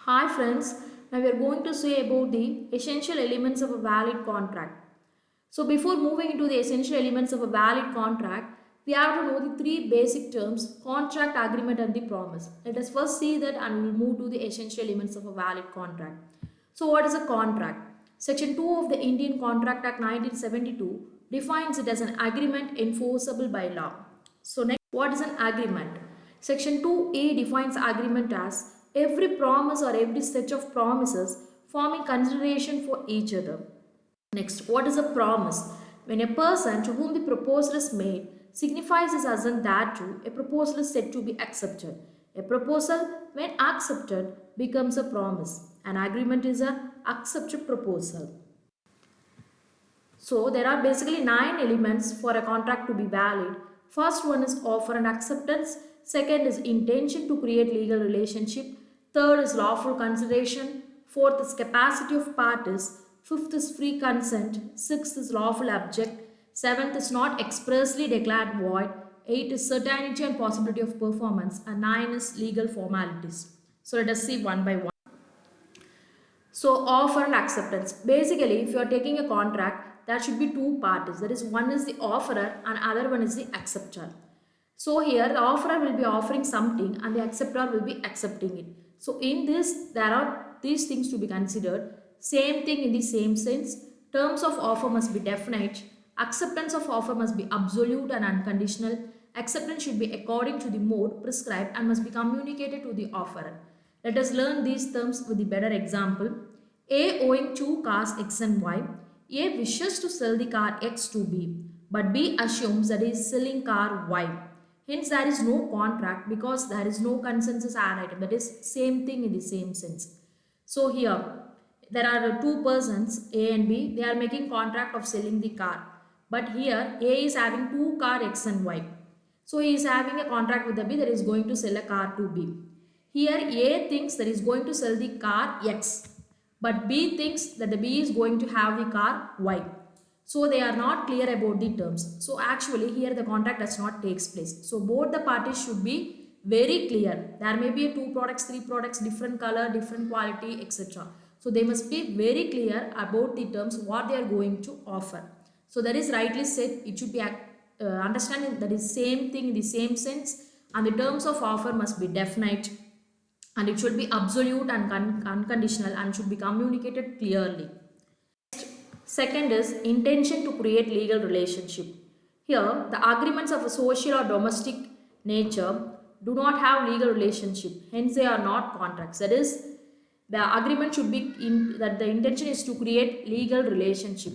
Hi friends, now we are going to say about the essential elements of a valid contract. So before moving into the essential elements of a valid contract, we have to know the three basic terms: contract, agreement and the promise. Let us first see that and we will move to the essential elements of a valid contract. So what is a contract? Section 2 of the Indian Contract Act 1972 defines it as an agreement enforceable by law. So next, what is an agreement? Section 2A defines agreement as every promise or every set of promises forming consideration for each other. Next, what is a promise? When a person to whom the proposal is made signifies his assent thereto, a proposal is said to be accepted. A proposal, when accepted, becomes a promise. An agreement is an accepted proposal. So there are basically 9 elements for a contract to be valid. First one is offer and acceptance. Second is intention to create legal relationship. Third is lawful consideration. Fourth is capacity of parties. Fifth is free consent. Sixth is lawful object. Seventh is not expressly declared void. Eight is certainty and possibility of performance. And nine is legal formalities. So let us see one by one. So offer and acceptance. Basically, if you are taking a contract, there should be two parties. That is, one is the offerer and other one is the acceptor. So here the offerer will be offering something and the acceptor will be accepting it. So in this, there are these things to be considered. Same thing in the same sense. Terms of offer must be definite. Acceptance of offer must be absolute and unconditional. Acceptance should be according to the mode prescribed and must be communicated to the offerer. Let us learn these terms with the better example. A owing two cars X and Y. A wishes to sell the car X to B, but B assumes that he is selling car Y. Hence, there is no contract because there is no consensus ad item. That is same thing in the same sense. So here, there are two persons A and B. They are making contract of selling the car. But here, A is having two car X and Y. So he is having a contract with the B that is going to sell a car to B. Here A thinks that he is going to sell the car X, but B thinks that the B is going to have the car Y. So they are not clear about the terms. So actually here the contract does not takes place. So both the parties should be very clear. There may be two products, three products, different color, different quality, etc. So they must be very clear about the terms what they are going to offer. So that is rightly said. It should be understanding that is same thing in the same sense, and the terms of offer must be definite and it should be absolute and unconditional and should be communicated clearly. Second is intention to create legal relationship. Here, the agreements of a social or domestic nature do not have legal relationship. Hence, they are not contracts. That is, the agreement should be that the intention is to create legal relationship.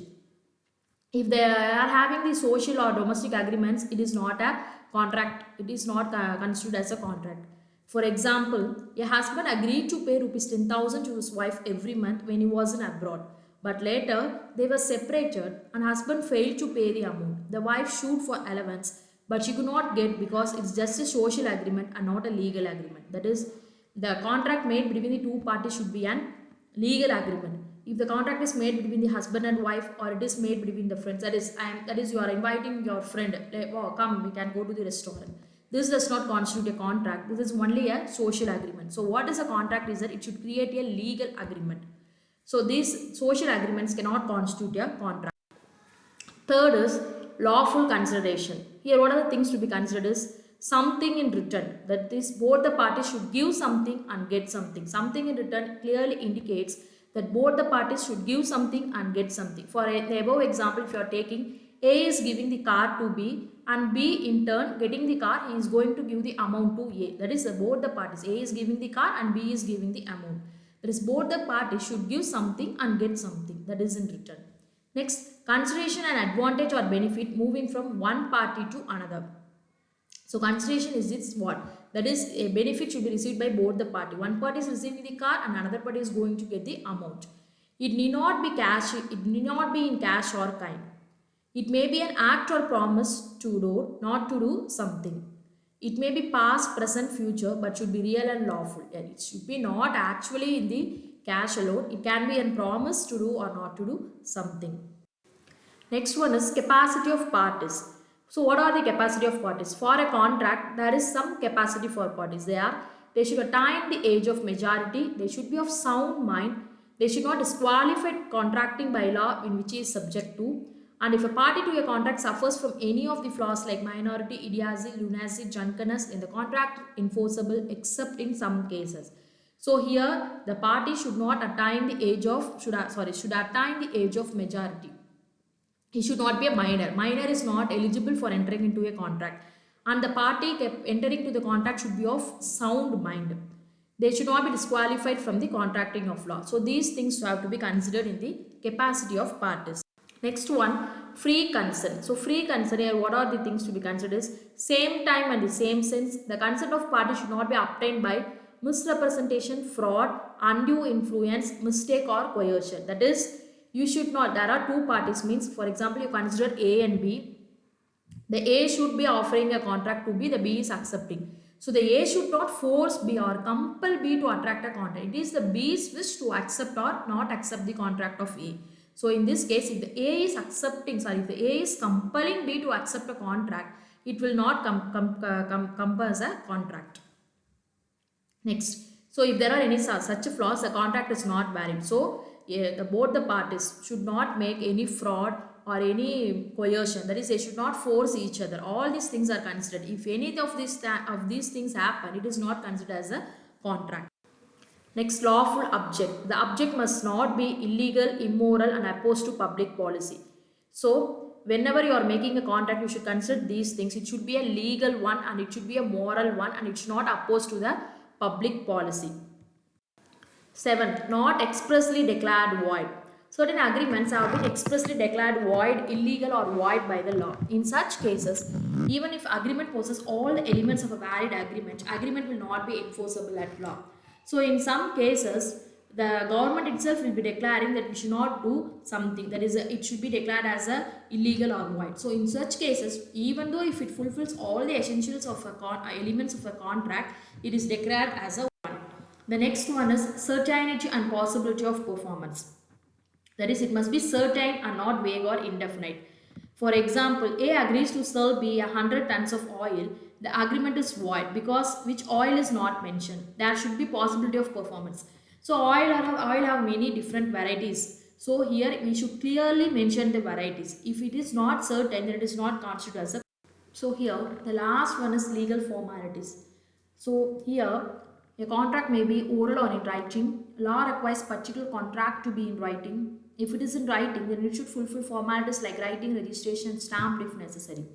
If they are having the social or domestic agreements, it is not a contract. It is not considered as a contract. For example, a husband agreed to pay rupees 10,000 to his wife every month when he was in abroad. But later, they were separated and husband failed to pay the amount. The wife sued for allowance, but she could not get because it's just a social agreement and not a legal agreement. That is, the contract made between the two parties should be an legal agreement. If the contract is made between the husband and wife or it is made between the friends, that is you are inviting your friend, like, oh, come, we can go to the restaurant. This does not constitute a contract. This is only a social agreement. So what is a contract is that it should create a legal agreement. So these social agreements cannot constitute a contract. Third is lawful consideration. Here what are the things to be considered is something in return. That is, both the parties should give something and get something. Something in return clearly indicates that both the parties should give something and get something. For the above example, if you are taking, A is giving the car to B and B in turn getting the car, he is going to give the amount to A. That is, both the parties, A is giving the car and B is giving the amount. That is, both the parties should give something and get something, that is in return. Next, consideration and advantage or benefit moving from one party to another. So consideration is this what? That is, a benefit should be received by both the party. One party is receiving the car and another party is going to get the amount. It need not be cash, it need not be in cash or kind. It may be an act or promise to do, not to do something. It may be past, present, future, but should be real and lawful. And it should be not actually in the cash alone. It can be a promise to do or not to do something. Next one is capacity of parties. So what are the capacity of parties? For a contract, there is some capacity for parties. They are They should attain the age of majority. They should be of sound mind. They should not disqualify contracting by law in which he is subject to. And if a party to a contract suffers from any of the flaws like minority, idiocy, lunacy, drunkenness, then the contract enforceable except in some cases. So here the party should not attain the age of should attain the age of majority. He should not be a minor. Minor is not eligible for entering into a contract. And the party entering to the contract should be of sound mind. They should not be disqualified from the contracting of law. So these things have to be considered in the capacity of parties. Next one, free consent. So free consent here, what are the things to be considered is same time and the same sense. The consent of party should not be obtained by misrepresentation, fraud, undue influence, mistake or coercion. That is, you should not, there are two parties means, for example, you consider A and B. The A should be offering a contract to B, the B is accepting. So the A should not force B or compel B to attract a contract. It is the B's wish to accept or not accept the contract of A. So in this case, if the A is if the A is compelling B to accept a contract, it will not come as a contract. Next, so if there are any such flaws, the contract is not valid. So both the parties should not make any fraud or any coercion. That is, they should not force each other. All these things are considered. If any of these things happen, it is not considered as a contract. Next, lawful object. The object must not be illegal, immoral and opposed to public policy. So, whenever you are making a contract, you should consider these things. It should be a legal one and it should be a moral one and it should not opposed to the public policy. 7. Not expressly declared void. Certain agreements have been expressly declared void, illegal or void by the law. In such cases, even if agreement possesses all the elements of a valid agreement, agreement will not be enforceable at law. So in some cases, the government itself will be declaring that we should not do something, that is it should be declared as a illegal or void. So in such cases, even though if it fulfills all the essentials of elements of a contract, it is declared as a void. The next one is certainty and possibility of performance. That is, it must be certain and not vague or indefinite. For example, A agrees to sell B 100 tons of oil. The agreement is void because which oil is not mentioned. There should be possibility of performance. So oil have many different varieties. So here we should clearly mention the varieties. If it is not certain, then it is not constituted as a. So here the last one is legal formalities. So here a contract may be oral or in writing. Law requires particular contract to be in writing. If it is in writing, then it should fulfill formalities like writing, registration, stamped if necessary.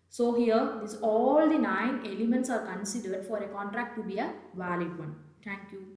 So here, all the 9 elements are considered for a contract to be a valid one. Thank you.